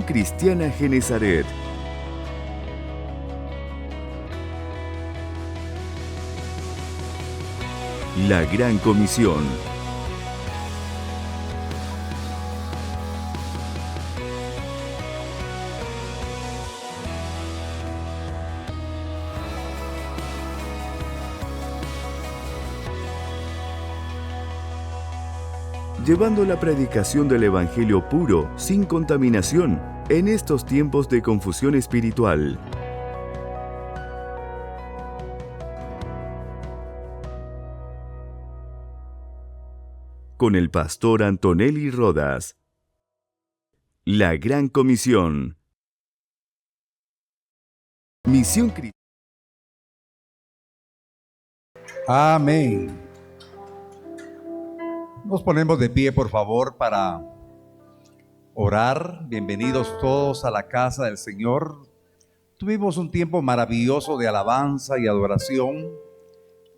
Cristiana Genesaret. La Gran Comisión. Llevando la predicación del Evangelio puro, sin contaminación, en estos tiempos de confusión espiritual. Con el pastor Antonelli Rodas. La Gran Comisión. Misión Cristiana. Amén. Nos ponemos de pie, por favor, para orar. Bienvenidos todos a la casa del Señor. Tuvimos un tiempo maravilloso de alabanza y adoración.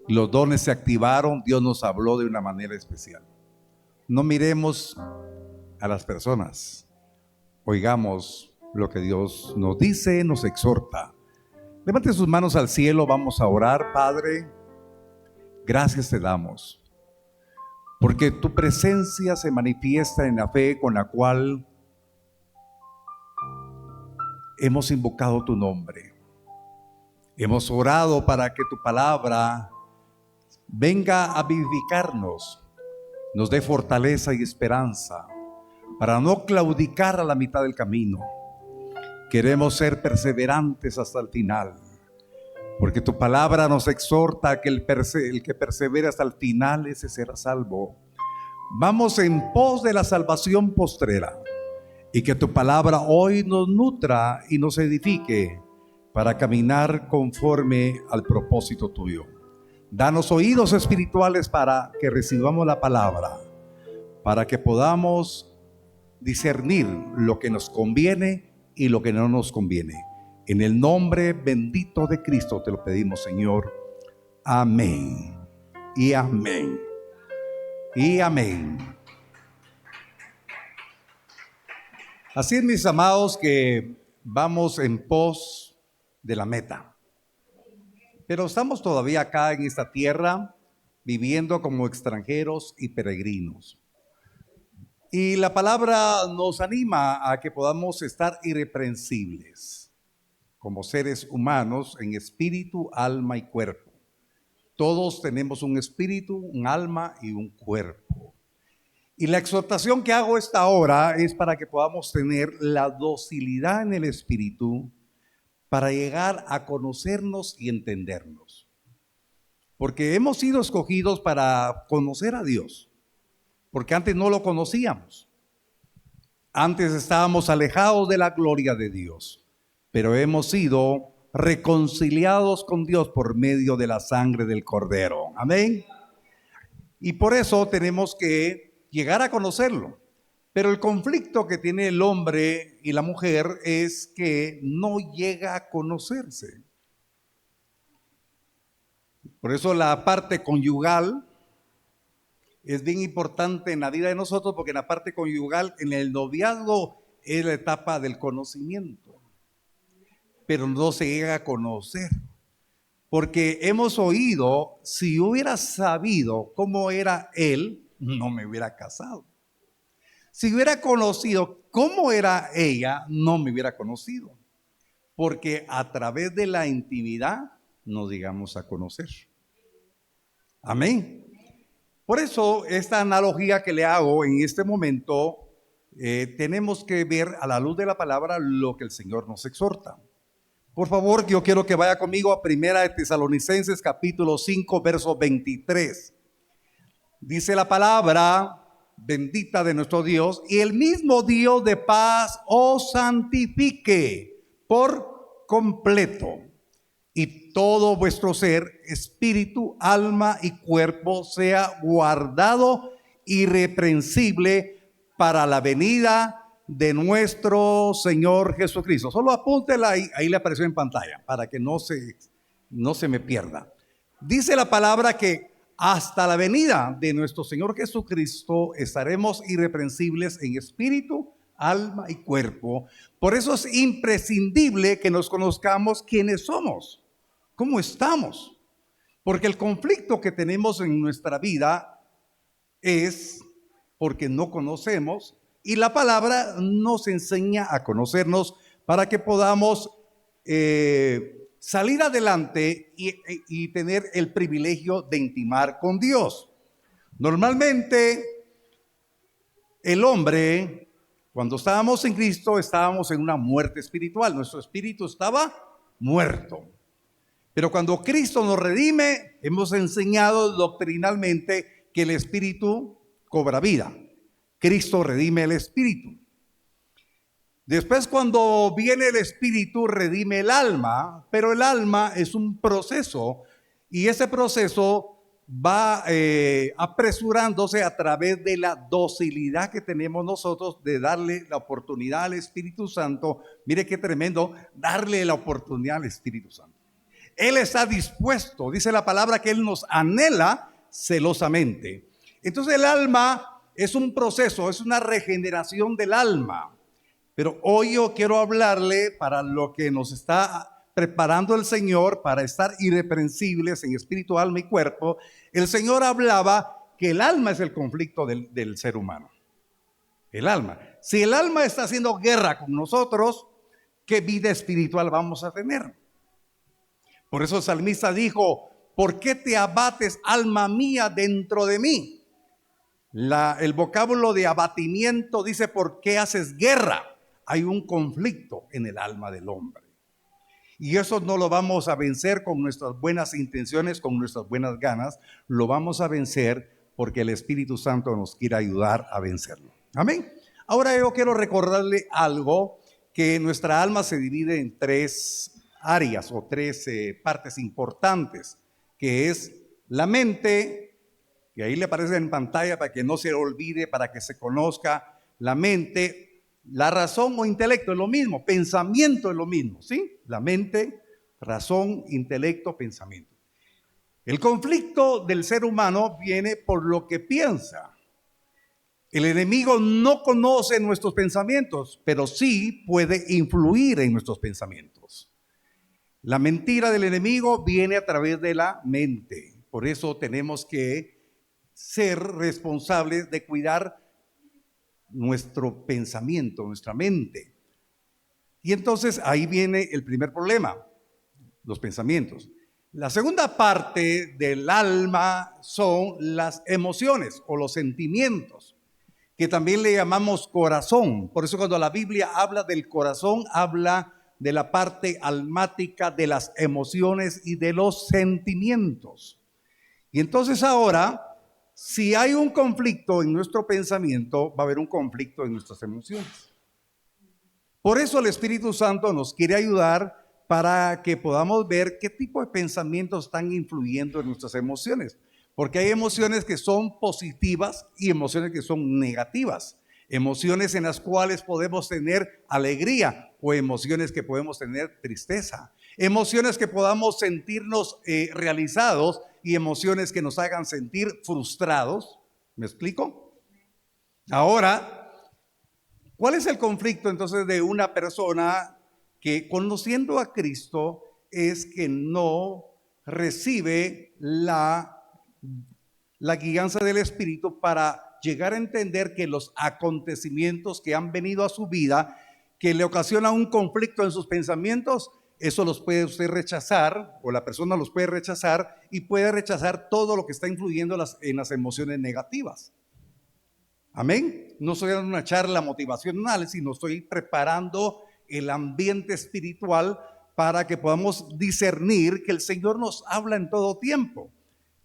Los dones se activaron. Dios nos habló de una manera especial. No miremos a las personas. Oigamos lo que Dios nos dice, nos exhorta. Levante sus manos al cielo. Vamos a orar. Padre, gracias te damos, porque tu presencia se manifiesta en la fe con la cual hemos invocado tu nombre. Hemos orado para que tu palabra venga a vivificarnos, nos dé fortaleza y esperanza, para no claudicar a la mitad del camino. Queremos ser perseverantes hasta el final, porque tu palabra nos exhorta que el que persevere hasta el final, ese será salvo. Vamos en pos de la salvación postrera, y que tu palabra hoy nos nutra y nos edifique para caminar conforme al propósito tuyo. Danos oídos espirituales para que recibamos la palabra, para que podamos discernir lo que nos conviene y lo que no nos conviene. En el nombre bendito de Cristo te lo pedimos, Señor. Amén. Y amén. Y amén. Así es, mis amados, que vamos en pos de la meta. Pero estamos todavía acá en esta tierra, viviendo como extranjeros y peregrinos. Y la palabra nos anima a que podamos estar irreprensibles como seres humanos en espíritu, alma y cuerpo. Todos tenemos un espíritu, un alma y un cuerpo. Y la exhortación que hago esta hora es para que podamos tener la docilidad en el espíritu para llegar a conocernos y entendernos. Porque hemos sido escogidos para conocer a Dios, porque antes no lo conocíamos. Antes estábamos alejados de la gloria de Dios, pero hemos sido reconciliados con Dios por medio de la sangre del Cordero. Amén. Y por eso tenemos que llegar a conocerlo. Pero el conflicto que tiene el hombre y la mujer es que no llega a conocerse. Por eso la parte conyugal es bien importante en la vida de nosotros, porque en la parte conyugal, en el noviazgo, es la etapa del conocimiento. Pero no se llega a conocer, porque hemos oído: si hubiera sabido cómo era él, no me hubiera casado. Si hubiera conocido cómo era ella, no me hubiera conocido. Porque a través de la intimidad nos llegamos a conocer. Amén. Por eso esta analogía que le hago en este momento, tenemos que ver a la luz de la palabra lo que el Señor nos exhorta. Por favor, yo quiero que vaya conmigo a Primera de Tesalonicenses capítulo 5, verso 23. Dice la palabra bendita de nuestro Dios: y el mismo Dios de paz os santifique por completo, y todo vuestro ser, espíritu, alma y cuerpo sea guardado irreprensible para la venida de nuestro Señor Jesucristo. Solo apúntela ahí le apareció en pantalla para que no se me pierda. Dice la palabra que hasta la venida de nuestro Señor Jesucristo estaremos irreprensibles en espíritu, alma y cuerpo. Por eso es imprescindible que nos conozcamos quiénes somos, cómo estamos. Porque el conflicto que tenemos en nuestra vida es porque no conocemos, y la palabra nos enseña a conocernos para que podamos salir adelante y tener el privilegio de intimar con Dios. Normalmente el hombre, cuando estábamos en Cristo, estábamos en una muerte espiritual. Nuestro espíritu estaba muerto. Pero cuando Cristo nos redime, hemos enseñado doctrinalmente que el espíritu cobra vida. Cristo redime el espíritu. Después, cuando viene el espíritu, redime el alma, pero el alma es un proceso y ese proceso va apresurándose a través de la docilidad que tenemos nosotros de darle la oportunidad al Espíritu Santo. Mire qué tremendo, darle la oportunidad al Espíritu Santo. Él está dispuesto, dice la palabra que Él nos anhela celosamente. Entonces el alma es un proceso, es una regeneración del alma. Pero hoy yo quiero hablarle para lo que nos está preparando el Señor para estar irreprensibles en espíritu, alma y cuerpo. El Señor hablaba que el alma es el conflicto del ser humano. El alma. Si el alma está haciendo guerra con nosotros, ¿qué vida espiritual vamos a tener? Por eso el salmista dijo: ¿por qué te abates, alma mía, dentro de mí? El vocábulo de abatimiento dice: ¿por qué haces guerra? Hay un conflicto en el alma del hombre. Y eso no lo vamos a vencer con nuestras buenas intenciones, con nuestras buenas ganas. Lo vamos a vencer porque el Espíritu Santo nos quiere ayudar a vencerlo. Amén. Ahora yo quiero recordarle algo, que nuestra alma se divide en tres áreas o tres partes importantes, que es la mente, que ahí le aparece en pantalla para que no se olvide, para que se conozca. La mente, la razón o intelecto es lo mismo, pensamiento es lo mismo, ¿sí? La mente, razón, intelecto, pensamiento. El conflicto del ser humano viene por lo que piensa. El enemigo no conoce nuestros pensamientos, pero sí puede influir en nuestros pensamientos. La mentira del enemigo viene a través de la mente. Por eso tenemos que ser responsables de cuidar nuestro pensamiento, nuestra mente. Y entonces ahí viene el primer problema, los pensamientos. La segunda parte del alma son las emociones o los sentimientos, que también le llamamos corazón. Por eso cuando la Biblia habla del corazón, habla de la parte almática de las emociones y de los sentimientos. Y entonces ahora, si hay un conflicto en nuestro pensamiento, va a haber un conflicto en nuestras emociones. Por eso el Espíritu Santo nos quiere ayudar para que podamos ver qué tipo de pensamientos están influyendo en nuestras emociones. Porque hay emociones que son positivas y emociones que son negativas. Emociones en las cuales podemos tener alegría o emociones que podemos tener tristeza. Emociones que podamos sentirnos realizados y emociones que nos hagan sentir frustrados. ¿Me explico? Ahora, ¿cuál es el conflicto entonces de una persona que, conociendo a Cristo, es que no recibe la guianza del Espíritu para llegar a entender que los acontecimientos que han venido a su vida, que le ocasionan un conflicto en sus pensamientos, eso los puede usted rechazar, o la persona los puede rechazar, y puede rechazar todo lo que está influyendo en las emociones negativas? Amén. No estoy dando una charla motivacional, sino estoy preparando el ambiente espiritual para que podamos discernir que el Señor nos habla en todo tiempo.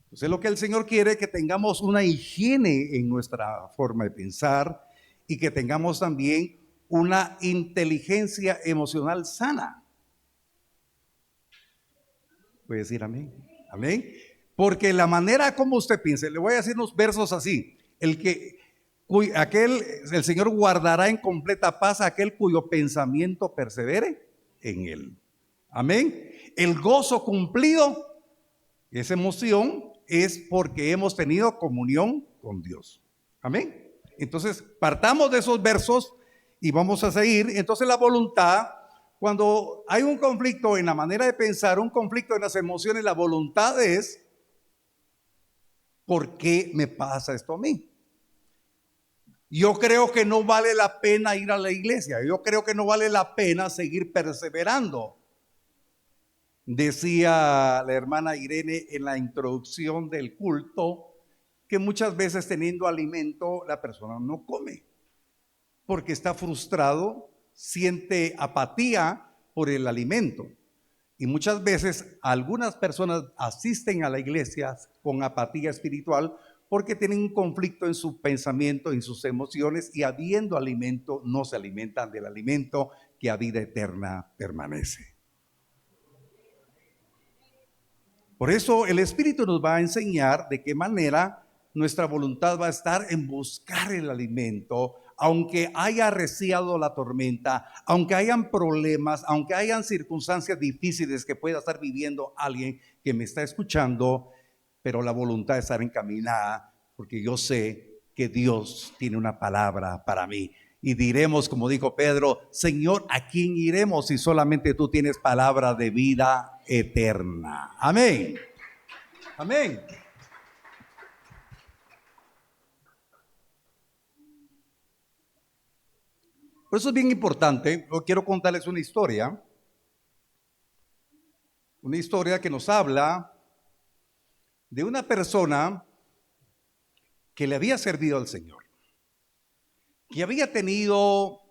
Entonces lo que el Señor quiere es que tengamos una higiene en nuestra forma de pensar y que tengamos también una inteligencia emocional sana. Puede decir amén. Amén. Porque la manera como usted piense, le voy a decir unos versos así: el Señor guardará en completa paz a aquel cuyo pensamiento persevere en él. Amén. El gozo cumplido, esa emoción, es porque hemos tenido comunión con Dios. Amén. Entonces, partamos de esos versos Y vamos a seguir. Entonces la voluntad, cuando hay un conflicto en la manera de pensar, un conflicto en las emociones, la voluntad es, ¿por qué me pasa esto a mí? Yo creo que no vale la pena ir a la iglesia. Yo creo que no vale la pena seguir perseverando. Decía la hermana Irene en la introducción del culto que muchas veces teniendo alimento la persona no come porque está frustrado, siente apatía por el alimento. Y muchas veces algunas personas asisten a la iglesia con apatía espiritual porque tienen un conflicto en su pensamiento, en sus emociones, y habiendo alimento no se alimentan del alimento que a vida eterna permanece. Por eso el Espíritu nos va a enseñar de qué manera nuestra voluntad va a estar en buscar el alimento, aunque haya arreciado la tormenta, aunque hayan problemas, aunque hayan circunstancias difíciles que pueda estar viviendo alguien que me está escuchando, pero la voluntad de estar encaminada, porque yo sé que Dios tiene una palabra para mí. Y diremos, como dijo Pedro, Señor, ¿a quién iremos si solamente tú tienes palabra de vida eterna? Amén. Amén. Por eso es bien importante. Yo quiero contarles una historia que nos habla de una persona que le había servido al Señor, que había tenido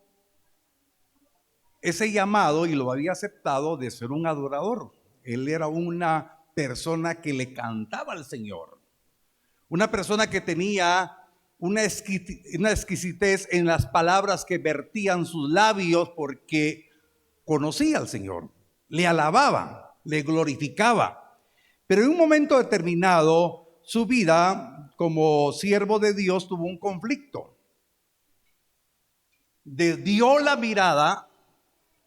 ese llamado y lo había aceptado de ser un adorador. Él era una persona que le cantaba al Señor, una persona que tenía una exquisitez en las palabras que vertían sus labios porque conocía al Señor, le alababa, le glorificaba. Pero en un momento determinado, su vida como siervo de Dios tuvo un conflicto. Desvió la mirada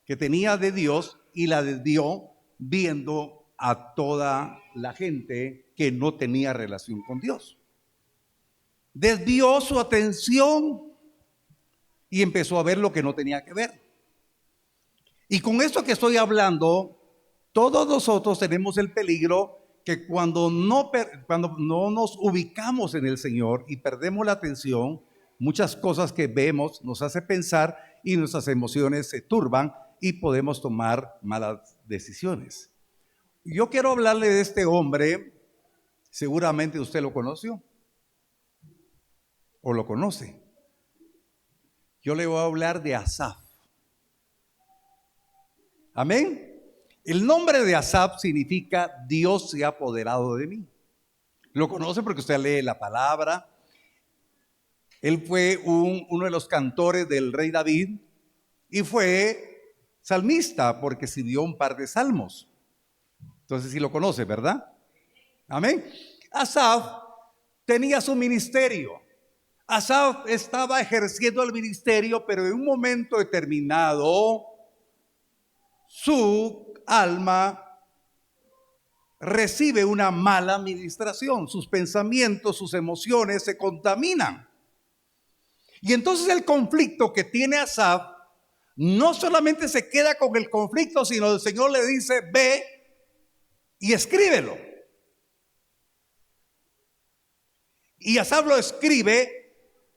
que tenía de Dios y la desvió viendo a toda la gente que no tenía relación con Dios. Desvió su atención y empezó a ver lo que no tenía que ver. Y con esto que estoy hablando, todos nosotros tenemos el peligro que cuando no nos ubicamos en el Señor y perdemos la atención, muchas cosas que vemos nos hace pensar y nuestras emociones se turban y podemos tomar malas decisiones. Yo quiero hablarle de este hombre, seguramente usted lo conoció o lo conoce. Yo le voy a hablar de Asaf. Amén. El nombre de Asaf significa Dios se ha apoderado de mí. Lo conoce porque usted lee la palabra. Él fue uno de los cantores del rey David y fue salmista porque escribió un par de salmos. Entonces sí lo conoce, ¿verdad? Amén. Asaf tenía su ministerio. Asaf estaba ejerciendo el ministerio, pero en un momento determinado su alma recibe una mala administración. Sus pensamientos, sus emociones se contaminan. Y entonces el conflicto que tiene Asaf no solamente se queda con el conflicto, sino el Señor le dice, ve y escríbelo. Y Asaf lo escribe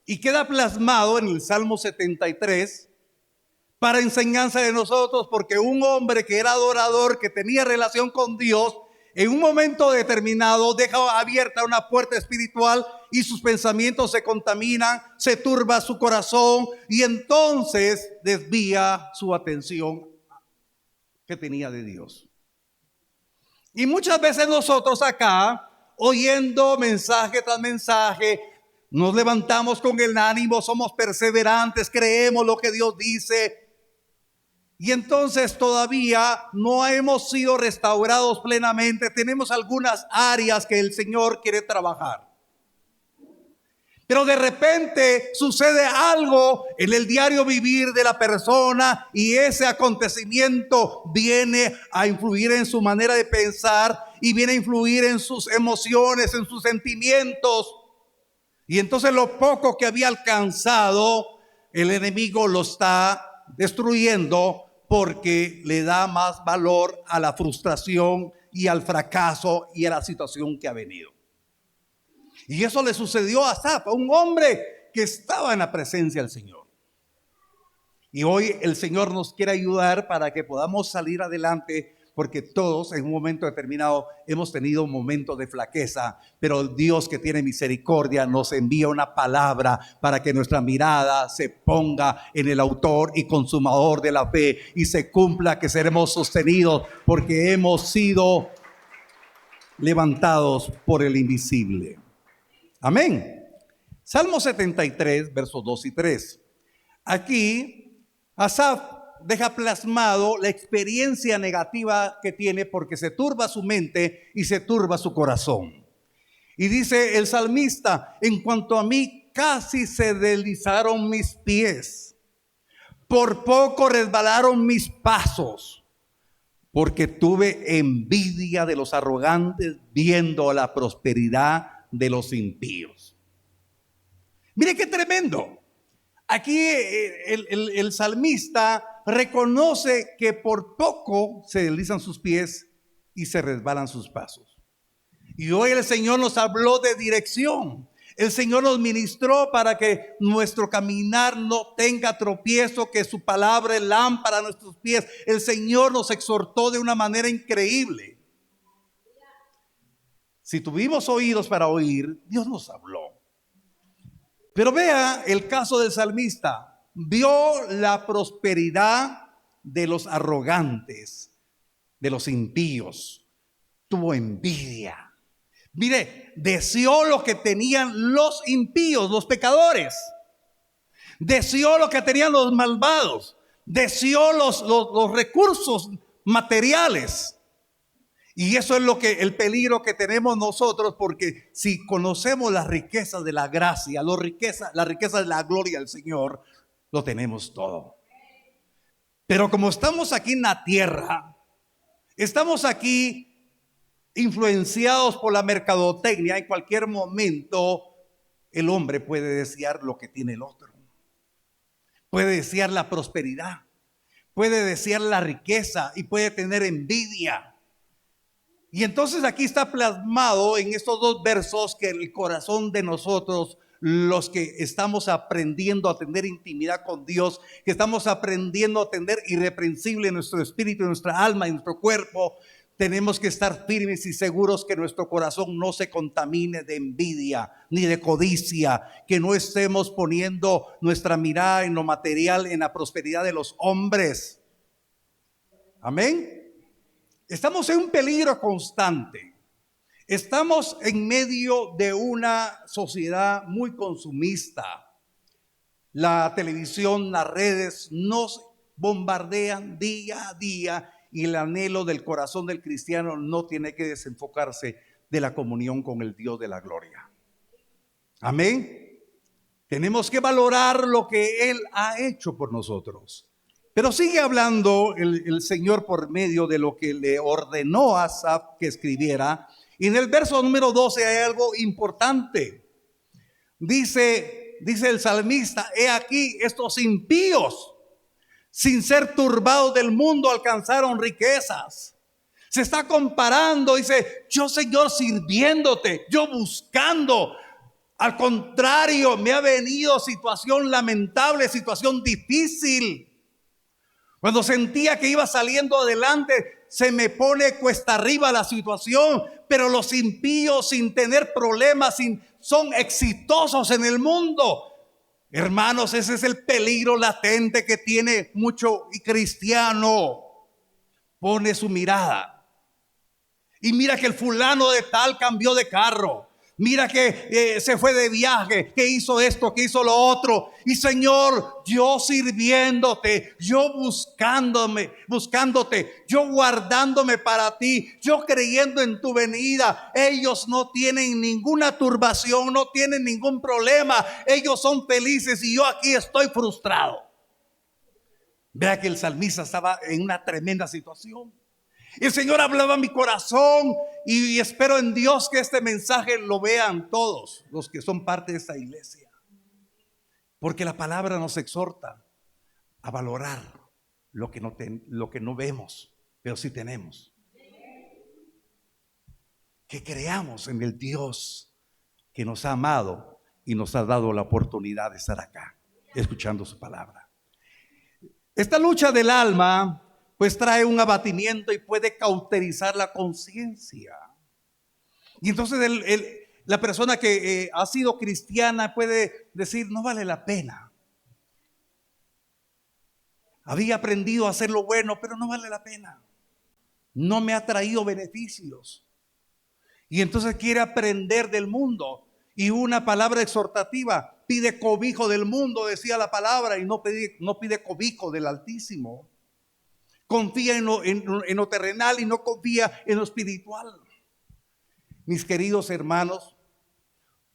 y queda plasmado en el Salmo 73 para enseñanza de nosotros, porque un hombre que era adorador, que tenía relación con Dios, en un momento determinado deja abierta una puerta espiritual y sus pensamientos se contaminan, se turba su corazón y entonces desvía su atención que tenía de Dios. Y muchas veces nosotros acá, oyendo mensaje tras mensaje, nos levantamos con el ánimo, somos perseverantes, creemos lo que Dios dice. Y entonces todavía no hemos sido restaurados plenamente. Tenemos algunas áreas que el Señor quiere trabajar. Pero de repente sucede algo en el diario vivir de la persona y ese acontecimiento viene a influir en su manera de pensar y viene a influir en sus emociones, en sus sentimientos. Y entonces lo poco que había alcanzado El enemigo lo está destruyendo porque le da más valor a la frustración y al fracaso y a la situación que ha venido. Y eso le sucedió a Asaf, a un hombre que estaba en la presencia del Señor. Y hoy el Señor nos quiere ayudar para que podamos salir adelante, porque todos en un momento determinado hemos tenido un momento de flaqueza, pero Dios, que tiene misericordia, nos envía una palabra para que nuestra mirada se ponga en el autor y consumador de la fe y se cumpla que seremos sostenidos porque hemos sido levantados por el invisible. Amén. Salmo 73, versos 2 y 3. Aquí Asaf deja plasmado la experiencia negativa que tiene porque se turba su mente y se turba su corazón. Y dice el salmista: en cuanto a mí, casi se deslizaron mis pies, por poco resbalaron mis pasos, porque tuve envidia de los arrogantes, viendo la prosperidad de los impíos. Mire qué tremendo. Aquí el salmista reconoce que por poco se deslizan sus pies y se resbalan sus pasos. Y hoy el Señor nos habló de dirección. El Señor nos ministró para que nuestro caminar no tenga tropiezo, que su palabra es lámpara a nuestros pies. El Señor nos exhortó de una manera increíble. Si tuvimos oídos para oír, Dios nos habló. Pero vea el caso del salmista. Vio la prosperidad de los arrogantes, de los impíos. Tuvo envidia. Mire, deseó lo que tenían los impíos, los pecadores. Deseó lo que tenían los malvados. Deseó los recursos materiales. Y eso es el peligro que tenemos nosotros, porque si conocemos las riquezas de la gracia, la riqueza de la gloria del Señor, lo tenemos todo. Pero como estamos aquí en la tierra, estamos aquí influenciados por la mercadotecnia. En cualquier momento el hombre puede desear lo que tiene el otro. Puede desear la prosperidad, puede desear la riqueza y puede tener envidia. Y entonces aquí está plasmado en estos dos versos que el corazón de nosotros, los que estamos aprendiendo a tener intimidad con Dios, que estamos aprendiendo a tener irreprensible nuestro espíritu, nuestra alma y nuestro cuerpo, tenemos que estar firmes y seguros que nuestro corazón no se contamine de envidia ni de codicia, que no estemos poniendo nuestra mirada en lo material, en la prosperidad de los hombres. Amén. Estamos en un peligro constante. Estamos en medio de una sociedad muy consumista. La televisión, las redes nos bombardean día a día, y el anhelo del corazón del cristiano no tiene que desenfocarse de la comunión con el Dios de la gloria. Amén. Tenemos que valorar lo que Él ha hecho por nosotros. Pero sigue hablando el Señor por medio de lo que le ordenó a Asaf que escribiera. Y en el verso número 12 hay algo importante. Dice el salmista: he aquí, estos impíos, sin ser turbados del mundo, alcanzaron riquezas. Se está comparando, dice: yo, Señor, sirviéndote, yo buscando. Al contrario, me ha venido situación lamentable, situación difícil. Cuando sentía que iba saliendo adelante, se me pone cuesta arriba la situación. Pero los impíos, sin tener problemas, son exitosos en el mundo. Hermanos, ese es el peligro latente que tiene mucho cristiano. Pone su mirada y mira que el fulano de tal cambió de carro. Mira que se fue de viaje, que hizo esto, que hizo lo otro. Y Señor, yo sirviéndote, yo buscándote, yo guardándome para ti, yo creyendo en tu venida. Ellos no tienen ninguna turbación, no tienen ningún problema. Ellos son felices y yo aquí estoy frustrado. Vea que el salmista estaba en una tremenda situación. El Señor hablaba a mi corazón, y espero en Dios que este mensaje lo vean todos los que son parte de esta iglesia. Porque la palabra nos exhorta a valorar lo que no vemos, pero sí tenemos. Que creamos en el Dios que nos ha amado y nos ha dado la oportunidad de estar acá, escuchando su palabra. Esta lucha del alma, pues trae un abatimiento y puede cauterizar la conciencia. Y entonces la persona que ha sido cristiana puede decir, no vale la pena. Había aprendido a hacer lo bueno, pero no vale la pena. No me ha traído beneficios. Y entonces quiere aprender del mundo. Y una palabra exhortativa, pide cobijo del mundo, decía la palabra, y no pide cobijo del Altísimo. Confía en lo terrenal y no confía en lo espiritual. Mis queridos hermanos,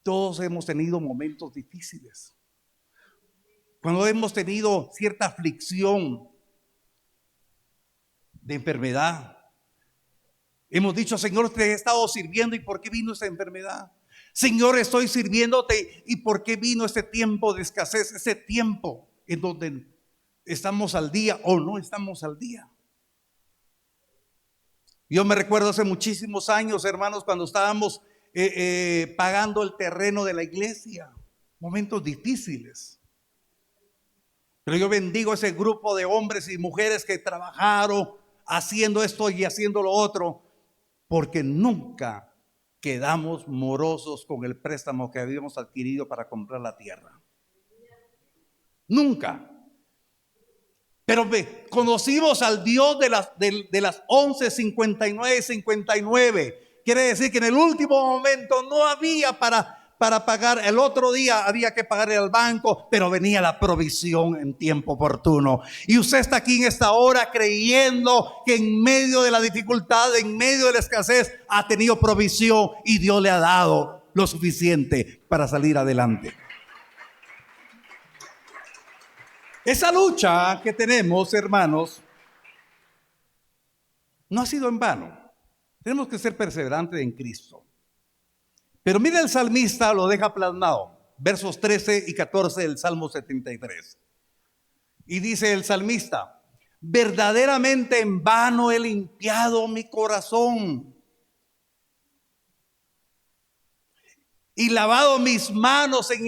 todos hemos tenido momentos difíciles. Cuando hemos tenido cierta aflicción de enfermedad, hemos dicho, Señor, te he estado sirviendo, ¿y por qué vino esa enfermedad? Señor, estoy sirviéndote, ¿y por qué vino este tiempo de escasez? Ese tiempo en donde estamos al día o no estamos al día. Yo me recuerdo hace muchísimos años, hermanos, cuando estábamos pagando el terreno de la iglesia. Momentos difíciles. Pero yo bendigo a ese grupo de hombres y mujeres que trabajaron haciendo esto y haciendo lo otro, porque nunca quedamos morosos con el préstamo que habíamos adquirido para comprar la tierra. Nunca. Pero conocimos al Dios de las 11:59. Quiere decir que en el último momento no había para pagar. El otro día había que pagarle al banco, pero venía la provisión en tiempo oportuno. Y usted está aquí en esta hora creyendo que en medio de la dificultad, en medio de la escasez, ha tenido provisión y Dios le ha dado lo suficiente para salir adelante. Esa lucha que tenemos, hermanos, no ha sido en vano. Tenemos que ser perseverantes en Cristo. Pero mira, el salmista lo deja plasmado, versos 13 y 14 del Salmo 73. Y dice el salmista, verdaderamente en vano he limpiado mi corazón y lavado mis manos en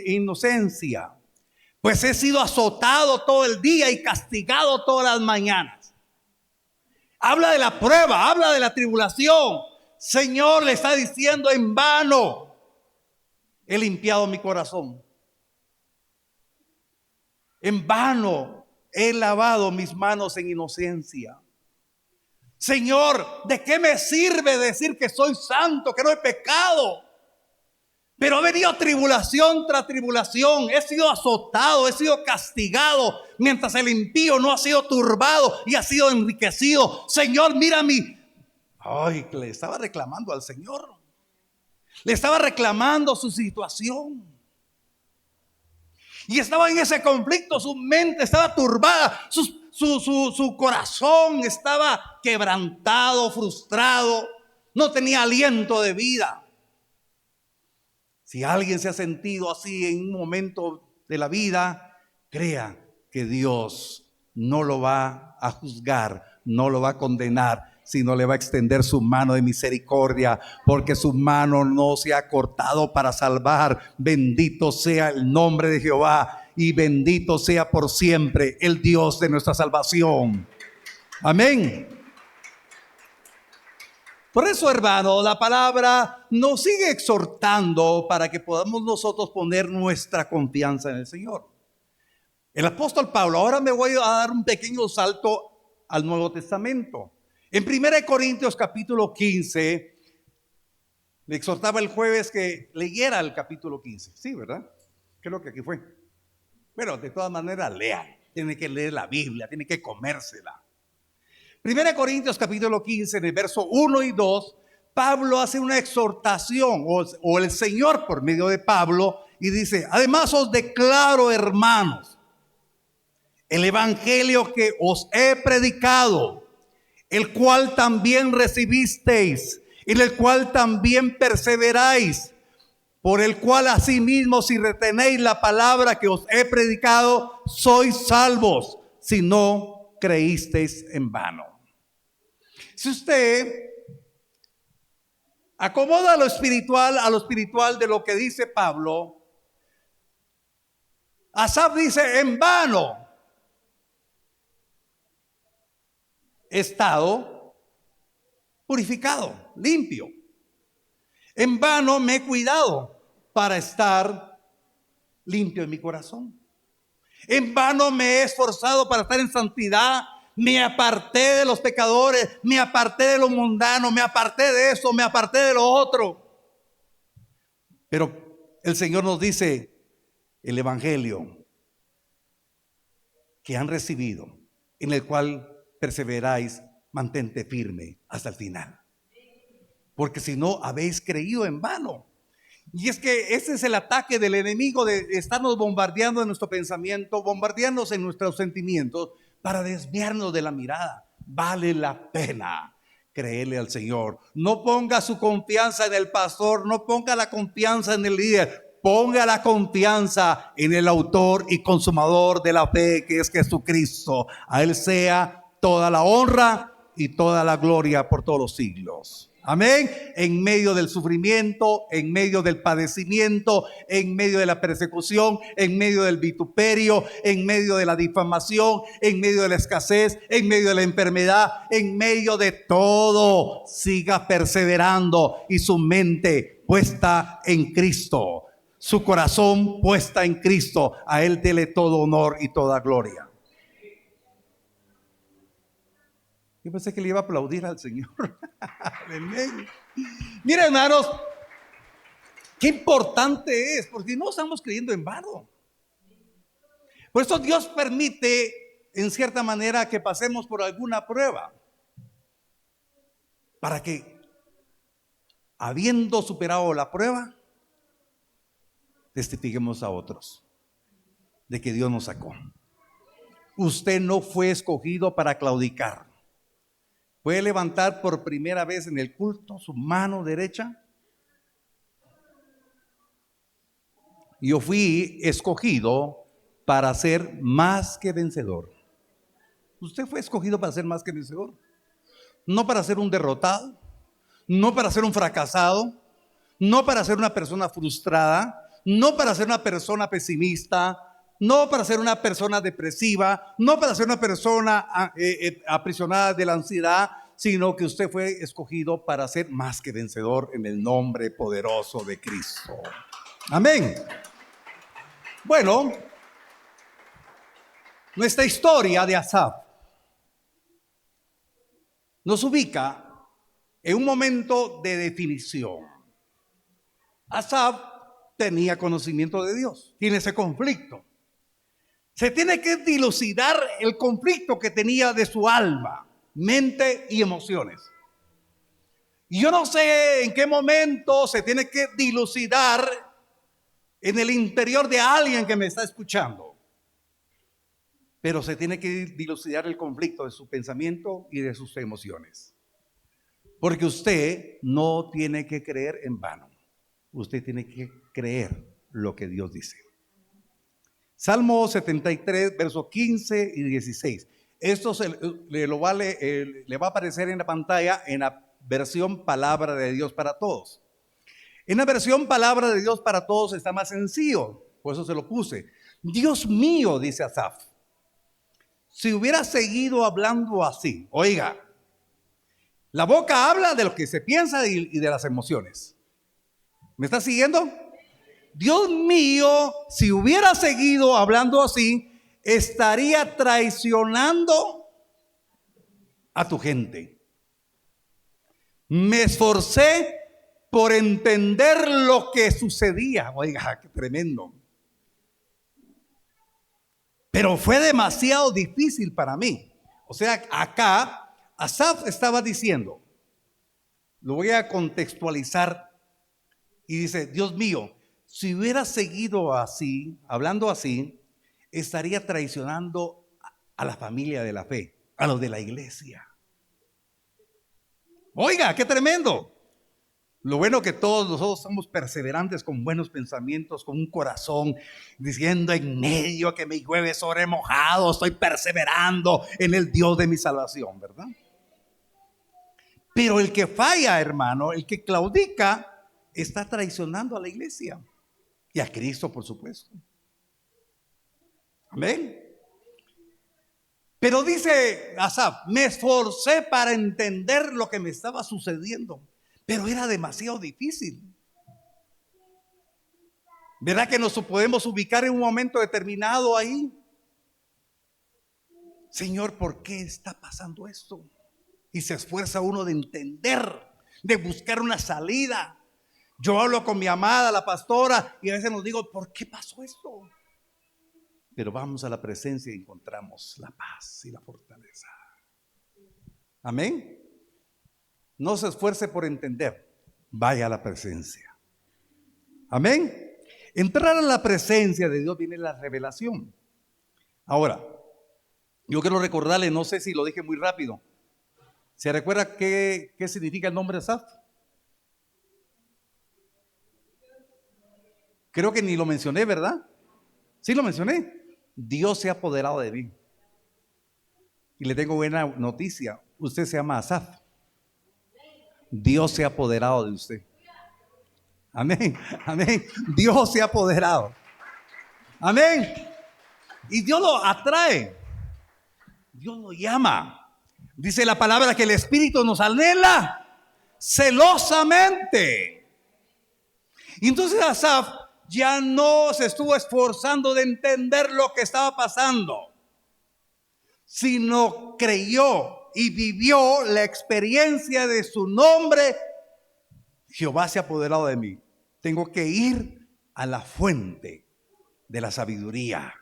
inocencia, pues he sido azotado todo el día y castigado todas las mañanas. Habla de la prueba, habla de la tribulación. Señor, le está diciendo, en vano he limpiado mi corazón. En vano he lavado mis manos en inocencia. Señor, ¿de qué me sirve decir que soy santo, que no he pecado? Pero ha venido tribulación tras tribulación. He sido azotado, he sido castigado, mientras el impío no ha sido turbado y ha sido enriquecido. Señor, mira le estaba reclamando al Señor. Le estaba reclamando su situación. Y estaba en ese conflicto, su mente estaba turbada, su corazón estaba quebrantado, frustrado, no tenía aliento de vida. Si alguien se ha sentido así en un momento de la vida, crea que Dios no lo va a juzgar, no lo va a condenar, sino le va a extender su mano de misericordia, porque su mano no se ha cortado para salvar. Bendito sea el nombre de Jehová y bendito sea por siempre el Dios de nuestra salvación. Amén. Por eso, hermano, la palabra nos sigue exhortando para que podamos nosotros poner nuestra confianza en el Señor. El apóstol Pablo, ahora me voy a dar un pequeño salto al Nuevo Testamento. En 1 Corintios capítulo 15, le exhortaba el jueves que leyera el capítulo 15. Sí, ¿verdad? Creo que aquí fue. Pero de todas maneras, lean. Tiene que leer la Biblia, tiene que comérsela. 1 Corintios capítulo 15, en el verso 1 y 2, Pablo hace una exhortación, o el Señor por medio de Pablo, y dice, además os declaro, hermanos, el evangelio que os he predicado, el cual también recibisteis, en el cual también perseveráis, por el cual asimismo si retenéis la palabra que os he predicado, sois salvos, si no creísteis en vano. Si usted acomoda a lo espiritual de lo que dice Pablo, Asaf dice: en vano he estado purificado, limpio. En vano me he cuidado para estar limpio en mi corazón. En vano me he esforzado para estar en santidad. Me aparté de los pecadores, me aparté de lo mundano, me aparté de eso, me aparté de lo otro. Pero el Señor nos dice, el evangelio que han recibido, en el cual perseveráis, mantente firme hasta el final. Porque si no, habéis creído en vano. Y es que ese es el ataque del enemigo, de estarnos bombardeando en nuestro pensamiento, bombardearnos en nuestros sentimientos para desviarnos de la mirada. Vale la pena creerle al Señor. No ponga su confianza en el pastor, no ponga la confianza en el líder, ponga la confianza en el autor y consumador de la fe, que es Jesucristo. A Él sea toda la honra y toda la gloria por todos los siglos. Amén. En medio del sufrimiento, en medio del padecimiento, en medio de la persecución, en medio del vituperio, en medio de la difamación, en medio de la escasez, en medio de la enfermedad, en medio de todo, siga perseverando y su mente puesta en Cristo, su corazón puesta en Cristo. A Él dele todo honor y toda gloria. Yo pensé que le iba a aplaudir al Señor. Miren, hermanos, qué importante es, porque no estamos creyendo en vano. Por eso Dios permite, en cierta manera, que pasemos por alguna prueba, para que, habiendo superado la prueba, testifiquemos a otros de que Dios nos sacó. Usted no fue escogido para claudicar. ¿Puede levantar por primera vez en el culto su mano derecha? Yo fui escogido para ser más que vencedor. Usted fue escogido para ser más que vencedor. No para ser un derrotado, no para ser un fracasado, no para ser una persona frustrada, no para ser una persona pesimista, no para ser una persona depresiva, no para ser una persona aprisionada de la ansiedad, sino que usted fue escogido para ser más que vencedor en el nombre poderoso de Cristo. Amén. Bueno, nuestra historia de Asaf nos ubica en un momento de definición. Asaf tenía conocimiento de Dios, tiene ese conflicto. Se tiene que dilucidar el conflicto que tenía de su alma, mente y emociones. Y yo no sé en qué momento se tiene que dilucidar en el interior de alguien que me está escuchando. Pero se tiene que dilucidar el conflicto de su pensamiento y de sus emociones. Porque usted no tiene que creer en vano. Usted tiene que creer lo que Dios dice. Salmo 73, versos 15 y 16. Esto le va a aparecer en la pantalla en la versión Palabra de Dios para Todos. En la versión Palabra de Dios para Todos está más sencillo, por eso se lo puse. Dios mío, dice Asaf, si hubiera seguido hablando así, oiga, la boca habla de lo que se piensa y de las emociones. ¿Me está siguiendo? Dios mío, si hubiera seguido hablando así, estaría traicionando a tu gente. Me esforcé por entender lo que sucedía. Oiga, qué tremendo. Pero fue demasiado difícil para mí. O sea, acá Asaf estaba diciendo, lo voy a contextualizar, y dice, Dios mío, si hubiera seguido así, hablando así, estaría traicionando a la familia de la fe, a los de la iglesia. Oiga, qué tremendo. Lo bueno que todos nosotros somos perseverantes con buenos pensamientos, con un corazón diciendo en medio que me llueve sobre mojado, estoy perseverando en el Dios de mi salvación, ¿verdad? Pero el que falla, hermano, el que claudica, está traicionando a la iglesia y a Cristo, por supuesto. Amén. Pero dice Asaf, me esforcé para entender lo que me estaba sucediendo, pero era demasiado difícil. ¿Verdad que nos podemos ubicar en un momento determinado ahí? Señor, ¿por qué está pasando esto? Y se esfuerza uno de entender, de buscar una salida. Yo hablo con mi amada, la pastora, y a veces nos digo, ¿por qué pasó esto? Pero vamos a la presencia y encontramos la paz y la fortaleza. Amén. No se esfuerce por entender, vaya a la presencia. Amén. Entrar a la presencia de Dios viene la revelación. Ahora, yo quiero recordarle, no sé si lo dije muy rápido. ¿Se recuerda qué significa el nombre Asaf? Creo que ni lo mencioné, ¿verdad? Sí lo mencioné. Dios se ha apoderado de mí. Y le tengo buena noticia. Usted se llama Asaf. Dios se ha apoderado de usted. Amén, amén. Dios se ha apoderado. Amén. Y Dios lo atrae. Dios lo llama. Dice la palabra que el Espíritu nos anhela celosamente. Y entonces Asaf ya no se estuvo esforzando de entender lo que estaba pasando, sino creyó y vivió la experiencia de su nombre. Jehová se ha apoderado de mí. Tengo que ir a la fuente de la sabiduría.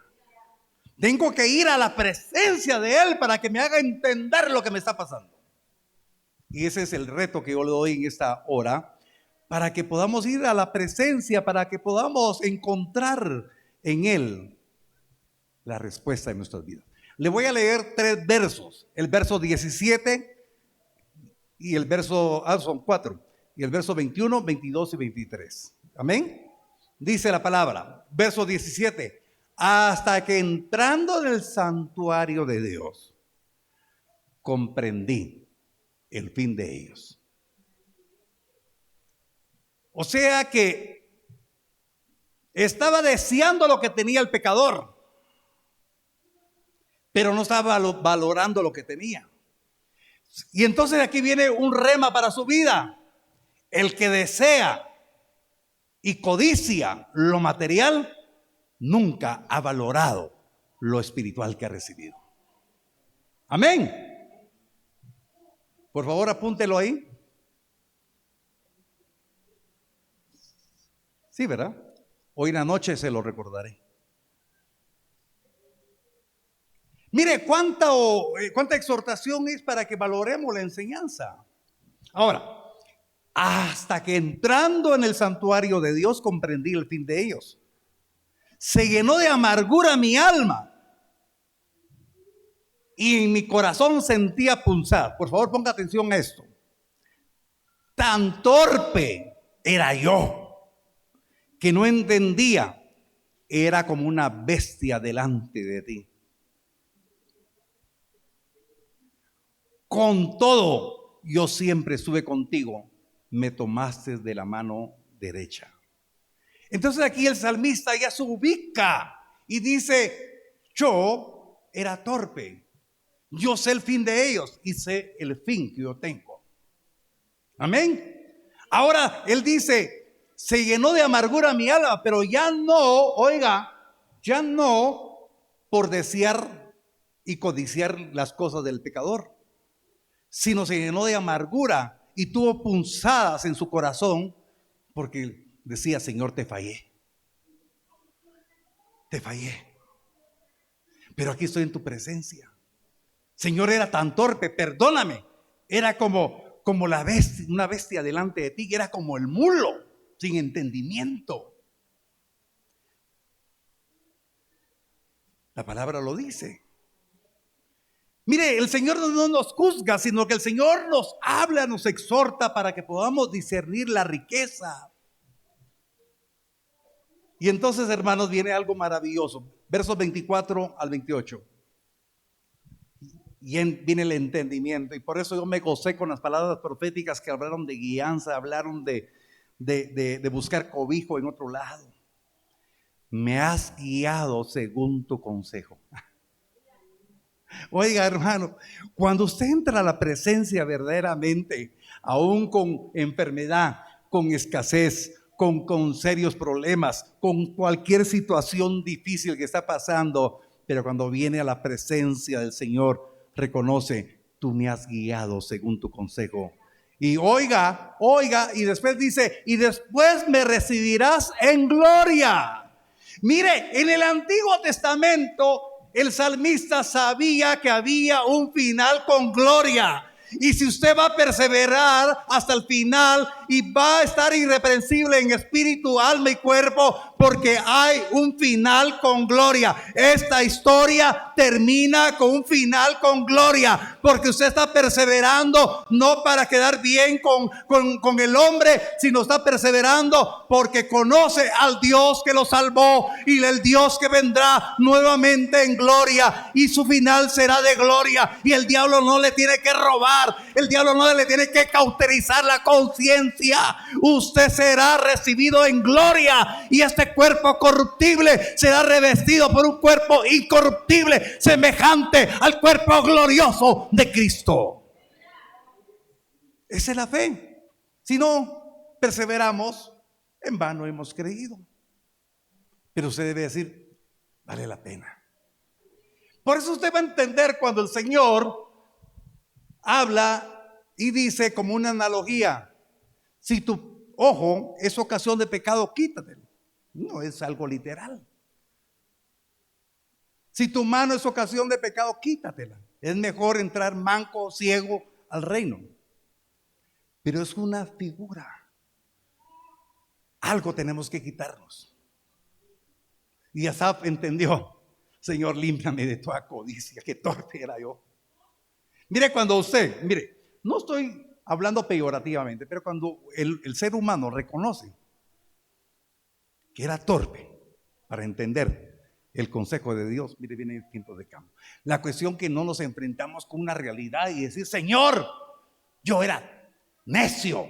Tengo que ir a la presencia de Él para que me haga entender lo que me está pasando. Y ese es el reto que yo le doy en esta hora, para que podamos ir a la presencia, para que podamos encontrar en Él la respuesta de nuestras vidas. Le voy a leer 3 versos. El verso 17 y el verso, son 4. Y el verso 21, 22 y 23. Amén. Dice la palabra, verso 17. Hasta que entrando en el santuario de Dios, comprendí el fin de ellos. O sea que estaba deseando lo que tenía el pecador, pero no estaba valorando lo que tenía. Y entonces aquí viene un rema para su vida. El que desea y codicia lo material, nunca ha valorado lo espiritual que ha recibido. Amén. Por favor, apúntelo ahí. Sí, ¿verdad? Hoy en la noche se lo recordaré. Mire, cuánta exhortación es para que valoremos la enseñanza. Ahora, hasta que entrando en el santuario de Dios comprendí el fin de ellos. Se llenó de amargura mi alma y en mi corazón sentía punzar. Por favor, ponga atención a esto. Tan torpe era yo que no entendía, era como una bestia delante de ti. Con todo, yo siempre estuve contigo, me tomaste de la mano derecha. Entonces aquí el salmista ya se ubica y dice, yo era torpe, yo sé el fin de ellos y sé el fin que yo tengo. Amén. Ahora él dice, se llenó de amargura mi alma, pero ya no, oiga, ya no por desear y codiciar las cosas del pecador, sino se llenó de amargura y tuvo punzadas en su corazón porque decía, Señor, te fallé, pero aquí estoy en tu presencia. Señor, era tan torpe, perdóname, era como la bestia, una bestia delante de ti, era como el mulo sin entendimiento. La palabra lo dice. Mire, el Señor no nos juzga, sino que el Señor nos habla, nos exhorta para que podamos discernir la riqueza. Y entonces, hermanos, viene algo maravilloso. Versos 24 al 28. Y viene el entendimiento. Y por eso yo me gocé con las palabras proféticas que hablaron de guianza, hablaron de buscar cobijo en otro lado. Me has guiado según tu consejo. Oiga, hermano, cuando usted entra a la presencia verdaderamente, aún con enfermedad, con escasez, con serios problemas, con cualquier situación difícil que está pasando, pero cuando viene a la presencia del Señor, reconoce, tú me has guiado según tu consejo. Y oiga, y después dice, y después me recibirás en gloria. Mire, en el Antiguo Testamento, el salmista sabía que había un final con gloria. Y si usted va a perseverar hasta el final y va a estar irreprensible en espíritu, alma y cuerpo, porque hay un final con gloria. Esta historia termina con un final con gloria, porque usted está perseverando no para quedar bien con el hombre, sino está perseverando porque conoce al Dios que lo salvó y el Dios que vendrá nuevamente en gloria, y su final será de gloria. Y el diablo no le tiene que robar, el diablo no le tiene que cauterizar la conciencia. Usted será recibido en gloria, y este cuerpo corruptible será revestido por un cuerpo incorruptible, semejante al cuerpo glorioso de Cristo. Esa es la fe. Si no perseveramos, en vano hemos creído. Pero usted debe decir, vale la pena. Por eso usted va a entender cuando el Señor habla y dice como una analogía: si tu ojo es ocasión de pecado, quítatelo. No es algo literal. Si tu mano es ocasión de pecado, quítatela. Es mejor entrar manco, ciego al reino. Pero es una figura. Algo tenemos que quitarnos. Y Asaf entendió: Señor, límpiame de toda codicia, qué torpe era yo. Mire, cuando usted, no estoy hablando peyorativamente, pero cuando el ser humano reconoce que era torpe para entender el consejo de Dios, mire, viene el tiempo de cambio. La cuestión que no nos enfrentamos con una realidad y decir: Señor, yo era necio,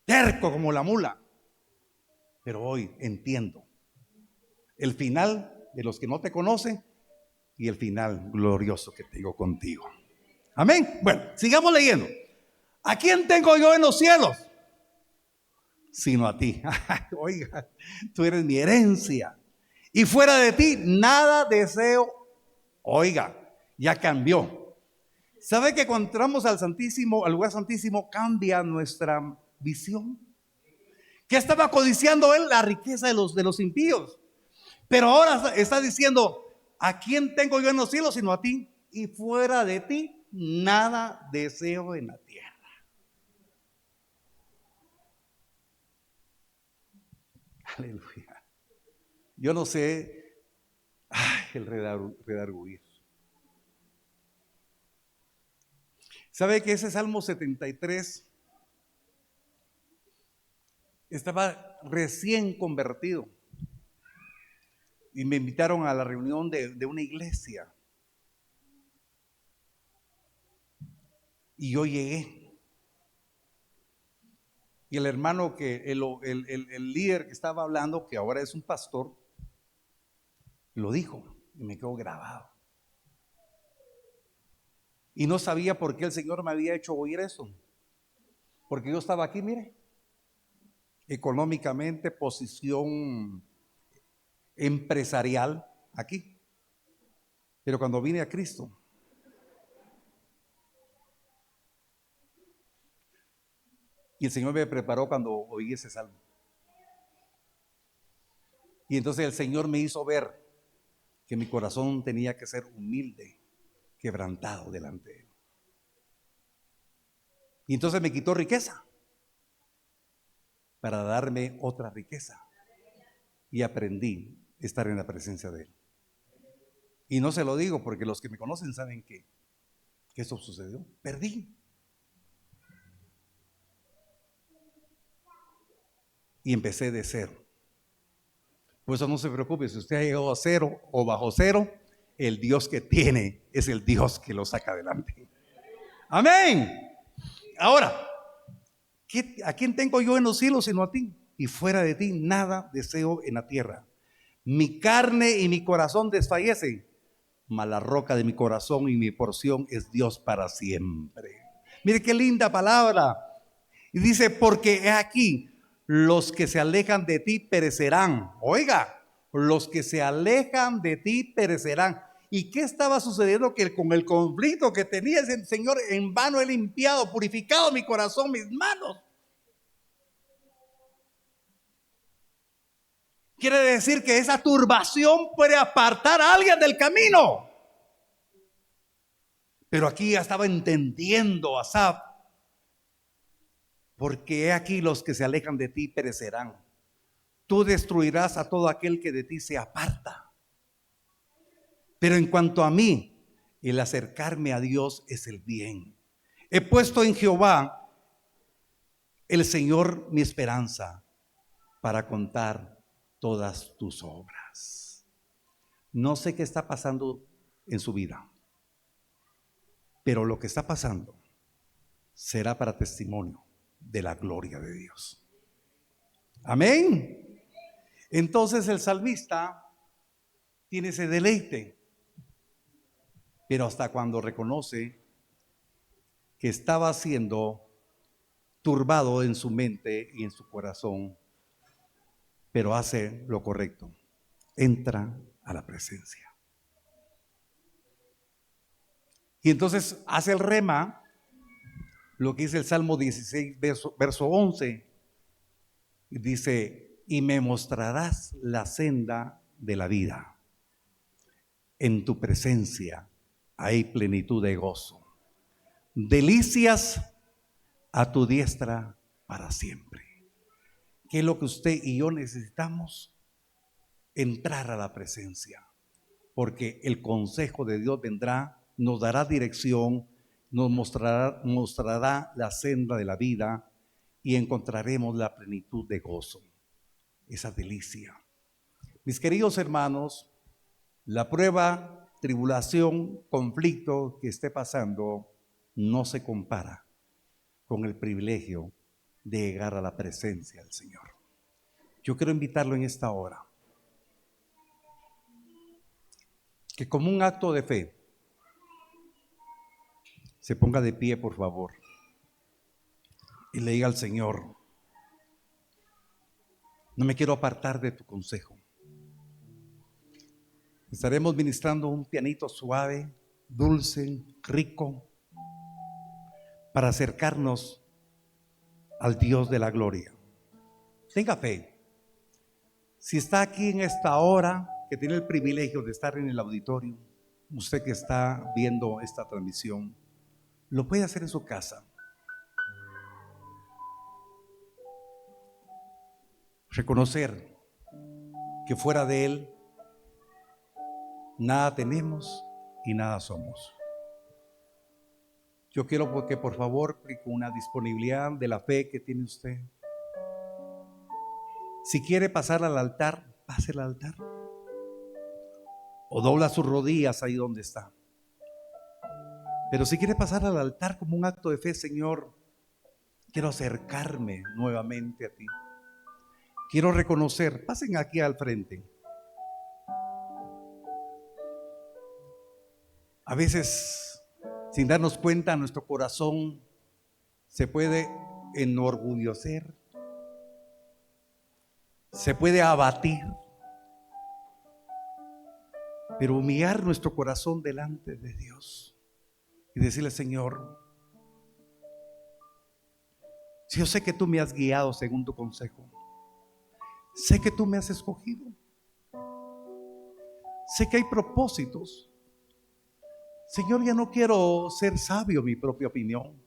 terco como la mula, pero hoy entiendo el final de los que no te conocen y el final glorioso que tengo contigo. Amén. Bueno, sigamos leyendo. ¿A quién tengo yo en los cielos? Sino a ti. Oiga, tú eres mi herencia, y fuera de ti nada deseo. Oiga, ya cambió. ¿Sabe que cuando entramos al Santísimo, al lugar santísimo, cambia nuestra visión? ¿Qué estaba codiciando él? La riqueza de los impíos. Pero ahora está diciendo: ¿a quién tengo yo en los cielos sino a ti? Y fuera de ti nada deseo en la tierra. Aleluya. Yo no sé, el redarguir. ¿Sabe que ese Salmo 73 estaba recién convertido? Y me invitaron a la reunión de una iglesia. Y yo llegué. Y el hermano, el líder que estaba hablando, que ahora es un pastor, lo dijo y me quedó grabado. Y no sabía por qué el Señor me había hecho oír eso. Porque yo estaba aquí, mire, económicamente, posición empresarial aquí. Pero cuando vine a Cristo, y el Señor me preparó cuando oí ese salmo. Y entonces el Señor me hizo ver que mi corazón tenía que ser humilde, quebrantado delante de Él. Y entonces me quitó riqueza para darme otra riqueza. Y aprendí a estar en la presencia de Él. Y no se lo digo porque los que me conocen saben que eso sucedió. Perdí. Y empecé de cero. Por eso no se preocupe, si usted ha llegado a cero o bajo cero, el Dios que tiene es el Dios que lo saca adelante. Amén. Ahora, ¿a quién tengo yo en los cielos sino a ti? Y fuera de ti nada deseo en la tierra. Mi carne y mi corazón desfallecen, mas la roca de mi corazón y mi porción es Dios para siempre. Mire qué linda palabra. Y dice, porque he aquí, los que se alejan de ti perecerán. Oiga, los que se alejan de ti perecerán. ¿Y qué estaba sucediendo? Que con el conflicto que tenía ese Señor, en vano he limpiado, purificado mi corazón, mis manos. Quiere decir que esa turbación puede apartar a alguien del camino. Pero aquí ya estaba entendiendo Asaf, porque he aquí los que se alejan de ti perecerán. Tú destruirás a todo aquel que de ti se aparta. Pero en cuanto a mí, el acercarme a Dios es el bien. He puesto en Jehová, el Señor, mi esperanza, para contar todas tus obras. No sé qué está pasando en su vida, pero lo que está pasando será para testimonio de la gloria de Dios. Amén. Entonces el salmista tiene ese deleite, pero hasta cuando reconoce que estaba siendo turbado en su mente y en su corazón, pero hace lo correcto, entra a la presencia. Y entonces hace el rema, lo que dice el Salmo 16, verso 11, dice, y me mostrarás la senda de la vida. En tu presencia hay plenitud de gozo, delicias a tu diestra para siempre. ¿Qué es lo que usted y yo necesitamos? Entrar a la presencia, porque el consejo de Dios vendrá, nos dará dirección, nos mostrará la senda de la vida y encontraremos la plenitud de gozo, esa delicia. Mis queridos hermanos, la prueba, tribulación, conflicto que esté pasando no se compara con el privilegio de llegar a la presencia del Señor. Yo quiero invitarlo en esta hora que como un acto de fe se ponga de pie, por favor, y le diga al Señor, no me quiero apartar de tu consejo. Estaremos ministrando un pianito suave, dulce, rico, para acercarnos al Dios de la gloria. Tenga fe. Si está aquí en esta hora, que tiene el privilegio de estar en el auditorio, usted que está viendo esta transmisión, lo puede hacer en su casa. Reconocer que fuera de Él nada tenemos y nada somos. Yo quiero que por favor, con una disponibilidad de la fe que tiene usted, si quiere pasar al altar, pase al altar. O dobla sus rodillas ahí donde está. Pero si quiere pasar al altar como un acto de fe, Señor, quiero acercarme nuevamente a ti. Quiero reconocer, pasen aquí al frente. A veces, sin darnos cuenta, nuestro corazón se puede enorgullecer, se puede abatir, pero humillar nuestro corazón delante de Dios y decirle, Señor, si yo sé que tú me has guiado según tu consejo, sé que tú me has escogido, sé que hay propósitos. Señor, ya no quiero ser sabio en mi propia opinión,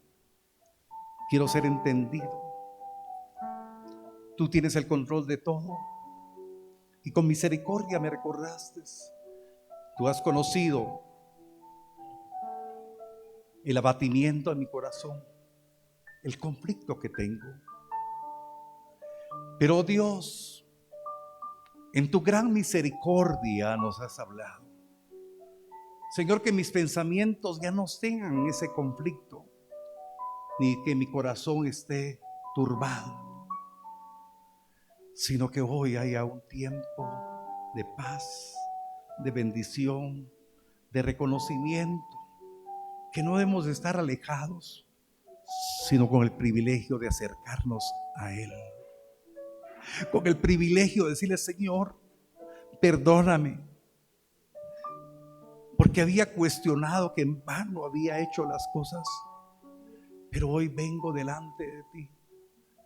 quiero ser entendido. Tú tienes el control de todo y con misericordia me recordaste, Tú has conocido el abatimiento de mi corazón, el conflicto que tengo. Pero Dios, en tu gran misericordia nos has hablado. Señor, que mis pensamientos ya no tengan ese conflicto, ni que mi corazón esté turbado, sino que hoy haya un tiempo de paz, de bendición, de reconocimiento, que no debemos de estar alejados, sino con el privilegio de acercarnos a Él. Con el privilegio de decirle: Señor, perdóname, porque había cuestionado que en vano había hecho las cosas. Pero hoy vengo delante de ti,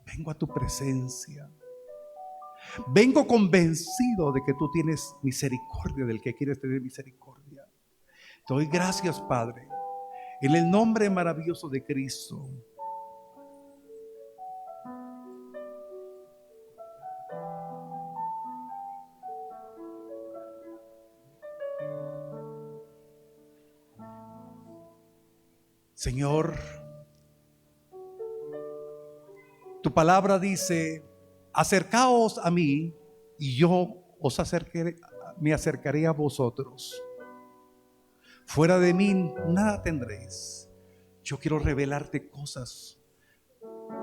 vengo a tu presencia. Vengo convencido de que tú tienes misericordia del que quieres tener misericordia. Te doy gracias, Padre, en el nombre maravilloso de Cristo. Señor, tu palabra dice: acercaos a mí y yo me acercaré a vosotros. Fuera de mí nada tendréis. Yo quiero revelarte cosas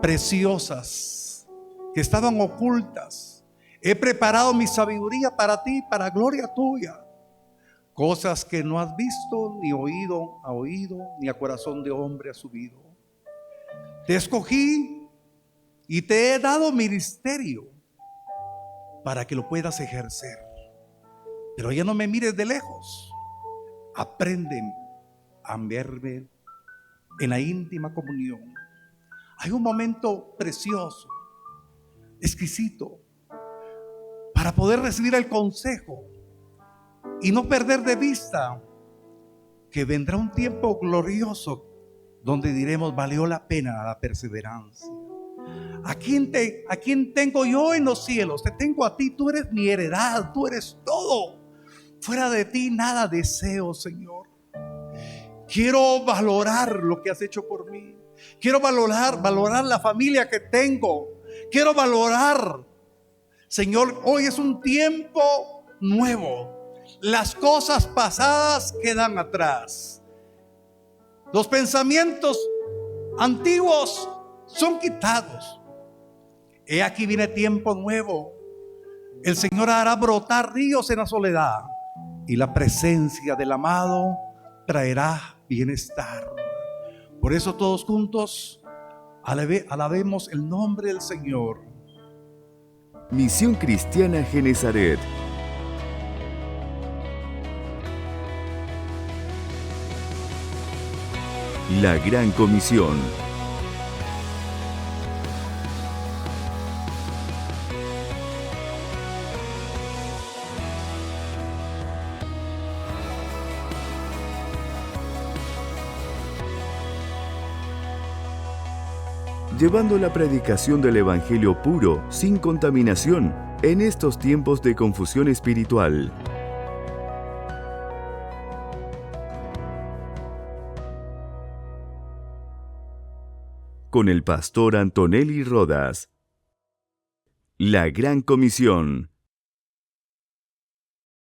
preciosas que estaban ocultas. He preparado mi sabiduría para ti, para gloria tuya. Cosas que no has visto, ni oído ha oído, ni a corazón de hombre ha subido. Te escogí y te he dado ministerio para que lo puedas ejercer. Pero ya no me mires de lejos. Aprende a verme en la íntima comunión. Hay un momento precioso, exquisito, para poder recibir el consejo y no perder de vista que vendrá un tiempo glorioso donde diremos: valió la pena la perseverancia. ¿A quién tengo yo en los cielos? Te tengo a ti. Tú eres mi heredad, tú eres todo. Fuera de ti nada deseo, Señor. Quiero valorar lo que has hecho por mí. Quiero valorar la familia que tengo. Quiero valorar, Señor, hoy es un tiempo nuevo. Las cosas pasadas quedan atrás. Los pensamientos antiguos son quitados. He aquí viene tiempo nuevo. El Señor hará brotar ríos en la soledad, y la presencia del amado traerá bienestar. Por eso todos juntos alabemos el nombre del Señor. Misión Cristiana Genezaret. La Gran Comisión. Llevando la predicación del Evangelio puro, sin contaminación, en estos tiempos de confusión espiritual. Con el pastor Antonelli Rodas. La Gran Comisión.